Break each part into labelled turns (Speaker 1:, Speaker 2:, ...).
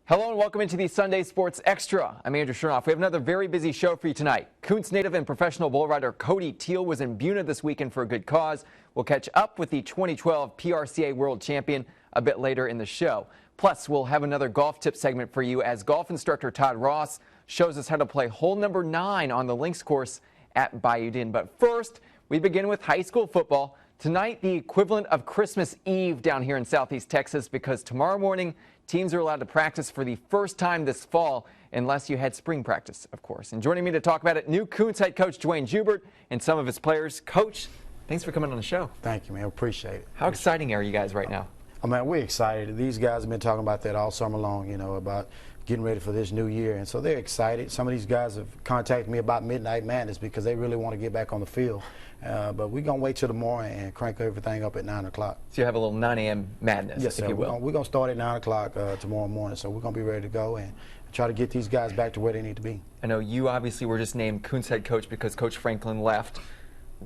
Speaker 1: Hello and welcome into the Sunday Sports Extra. I'm Andrew Chernoff. We have another very busy show for you tonight. Kountze native and professional bull rider Cody Teal was in Buna this weekend for a good cause. We'll catch up with the 2012 PRCA World Champion a bit later in the show. Plus, we'll have another golf tip segment for you as golf instructor Todd Ross shows us how to play hole number 9 on the links course at Bayou Din. But first, we begin with high school football. Tonight, the equivalent of Christmas Eve down here in Southeast Texas, because tomorrow morning, teams are allowed to practice for the first time this fall, unless you had spring practice, of course. And joining me to talk about it, new Kountze head coach Duane Joubert and some of his players. Coach, thanks for coming on the show.
Speaker 2: Thank you, man. Appreciate it.
Speaker 1: How exciting are you guys right now?
Speaker 2: Oh, man, we're excited. These guys have been talking about that all summer long, about getting ready for this new year. And so they're excited. Some of these guys have contacted me about Midnight Madness because they really want to get back on the field. But we're going to wait till tomorrow and crank everything up at 9 o'clock.
Speaker 1: So you have a little 9 a.m. madness,
Speaker 2: yes,
Speaker 1: if you will.
Speaker 2: We're going to start at 9 o'clock tomorrow morning. So we're going to be ready to go and try to get these guys back to where they need to be.
Speaker 1: I know you obviously were just named Kountze head coach because Coach Franklin left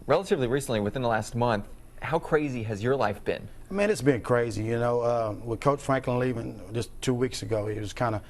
Speaker 1: relatively recently, within the last month. How crazy has your life been?
Speaker 2: Man, it's been crazy. With Coach Franklin leaving just 2 weeks ago, it was kind of,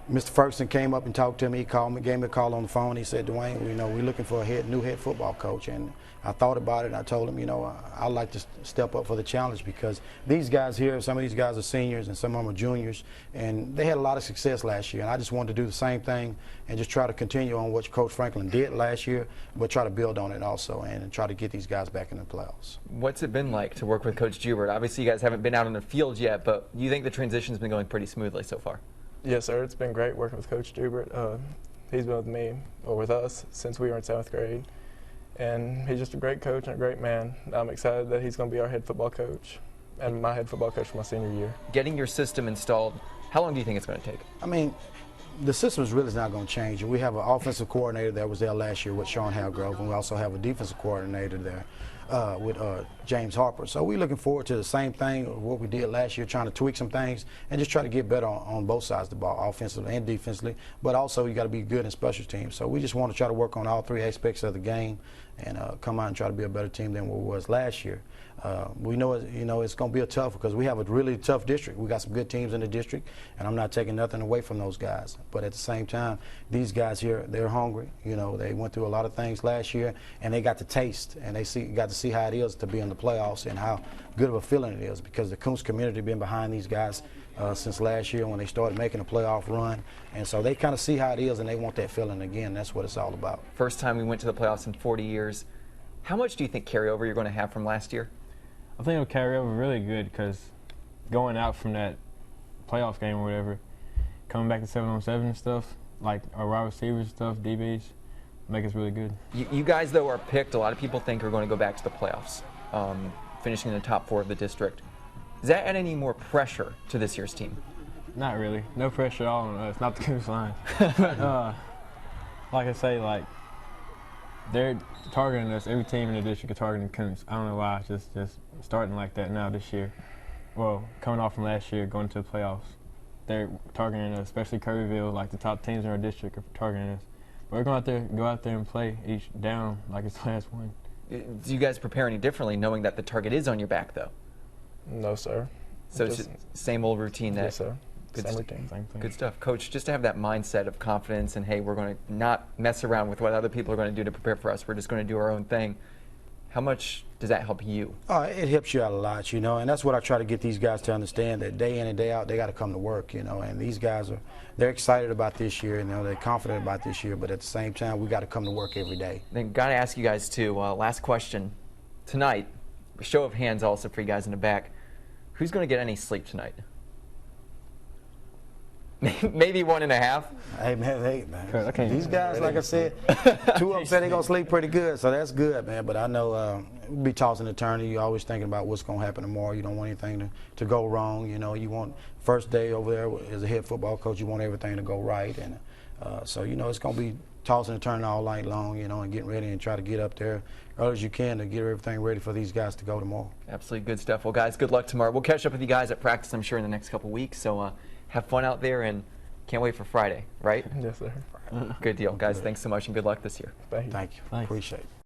Speaker 2: Mr. Ferguson came up and talked to me. He called me, gave me a call on the phone. He said, Duane, we're looking for a new head football coach. And I thought about it, and I told him, I'd like to step up for the challenge because these guys here, some of these guys are seniors and some of them are juniors, and they had a lot of success last year. And I just wanted to do the same thing and just try to continue on what Coach Franklin did last year, but try to build on it also and try to get these guys back in the playoffs.
Speaker 1: What's it been like to work with Coach Joubert? Obviously, you guys haven't been out on the field yet, but you think the transition's been going pretty smoothly so far?
Speaker 3: Yes, sir. It's been great working with Coach Joubert. He's been with me, or with us, since we were in 7th grade. And he's just a great coach and a great man. I'm excited that he's going to be our head football coach and my head football coach for my senior year.
Speaker 1: Getting your system installed, how long do you think it's going to take?
Speaker 2: I mean, the system is really not going to change. We have an offensive coordinator that was there last year with Sean Halgrove, and we also have a defensive coordinator there with James Harper. So we're looking forward to the same thing, what we did last year, trying to tweak some things and just try to get better on both sides of the ball, offensively and defensively. But also you got to be good in special teams. So we just want to try to work on all 3 aspects of the game and come out and try to be a better team than what we was last year. We know it's going to be a tough because we have a really tough district. We got some good teams in the district, and I'm not taking nothing away from those guys. But at the same time, these guys here, they're hungry. They went through a lot of things last year, and they got to taste, and they got to see how it is to be in the playoffs and how good of a feeling it is because the Kountze community been behind these guys since last year when they started making a playoff run. And so they kind of see how it is, and they want that feeling again. That's what it's all about.
Speaker 1: First time we went to the playoffs in 40 years. How much do you think carryover you're going to have from last year?
Speaker 4: I think it'll carry over really good because going out from that playoff game or whatever, coming back to 7-on-7 and stuff, like our wide receivers stuff, DBs, make us really good.
Speaker 1: You guys, though, are picked, a lot of people think, are going to go back to the playoffs, finishing in the top 4 of the district. Does that add any more pressure to this year's team?
Speaker 4: Not really. No pressure at all on us, not the Kountze line. But, like I say, they're targeting us. Every team in the district is targeting Kountze. I don't know why. It's just starting like that now this year. Well, coming off from last year, going to the playoffs, they're targeting us, especially Kirbyville. Like the top teams in our district are targeting us. But we're going to go out there and play each down like it's the last one.
Speaker 1: Do you guys prepare any differently, knowing that the target is on your back, though?
Speaker 3: No, sir.
Speaker 1: So it's just same old routine.
Speaker 3: Yes, sir.
Speaker 1: Good
Speaker 3: Same routine.
Speaker 4: Same thing.
Speaker 1: Good stuff. Coach, just to have that mindset of confidence and, hey, we're going to not mess around with what other people are going to do to prepare for us. We're just going to do our own thing. How much does that help you?
Speaker 2: It helps you out a lot, and that's what I try to get these guys to understand, that day in and day out, they got to come to work, and these guys they're excited about this year, they're confident about this year, but at the same time, we got to come to work every day.
Speaker 1: Then got to ask you guys, too, last question. Tonight, a show of hands also for you guys in the back. Who's going to get any sleep tonight? Maybe 1.5.
Speaker 2: Hey, man, these guys, like I said, 2 of them said they're going to sleep pretty good, so that's good, man. But I know we'll be tossing and turning. You're always thinking about what's going to happen tomorrow. You don't want anything to go wrong. You want first day over there as a head football coach, you want everything to go right. And so, it's going to be tossing and turning all night long, and getting ready and try to get up there early as you can to get everything ready for these guys to go tomorrow.
Speaker 1: Absolutely good stuff. Well, guys, good luck tomorrow. We'll catch up with you guys at practice, I'm sure, in the next couple weeks. So have fun out there, and can't wait for Friday, right?
Speaker 3: Yes, sir.
Speaker 1: Good deal. Guys, thanks so much, and good luck this year.
Speaker 3: Thank you.
Speaker 2: Thank you.
Speaker 4: Thanks.
Speaker 2: Appreciate it.